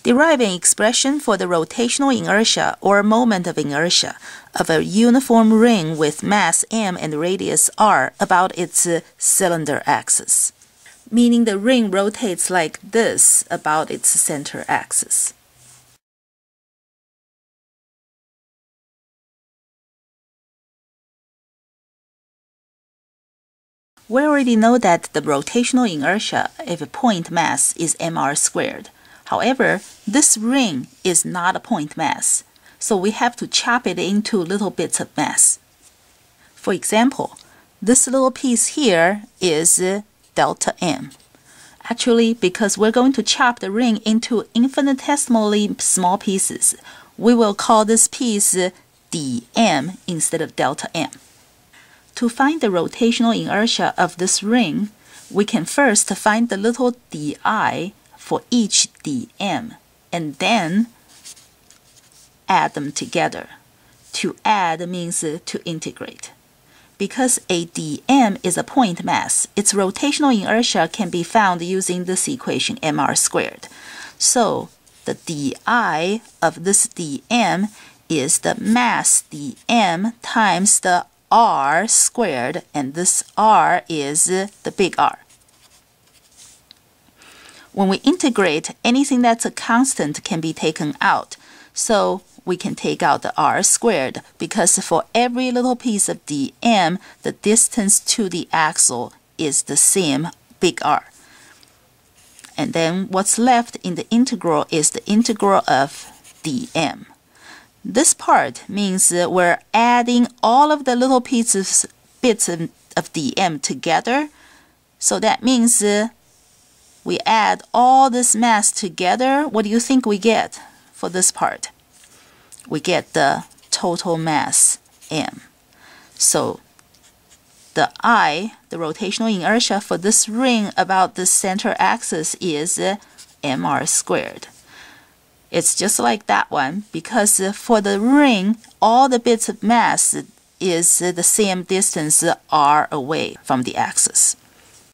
Derive an expression for the rotational inertia or moment of inertia of a uniform ring with mass m and radius r about its cylinder axis, meaning the ring rotates like this about its center axis. We already know that the rotational inertia of a point mass is mr squared. However, this ring is not a point mass, so we have to chop it into little bits of mass. For example, this little piece here is delta m. Actually, because we're going to chop the ring into infinitesimally small pieces, we will call this piece dm instead of delta m. To find the rotational inertia of this ring, we can first find the little di for each dm, and then add them together. To add means to integrate. Because a dm is a point mass, its rotational inertia can be found using this equation mr squared. So the di of this dm is the mass dm times the r squared, and this r is the big R. When we integrate, anything that's a constant can be taken out. So we can take out the r squared, because for every little piece of dm, the distance to the axle is the same big R. And then what's left in the integral is the integral of dm. This part means we're adding all of the little bits of dm together. So that means we add all this mass together. What do you think we get for this part? We get the total mass m. So the I, the rotational inertia for this ring about the center axis, is mr squared. It's just like that one, because for the ring, all the bits of mass is the same distance r away from the axis.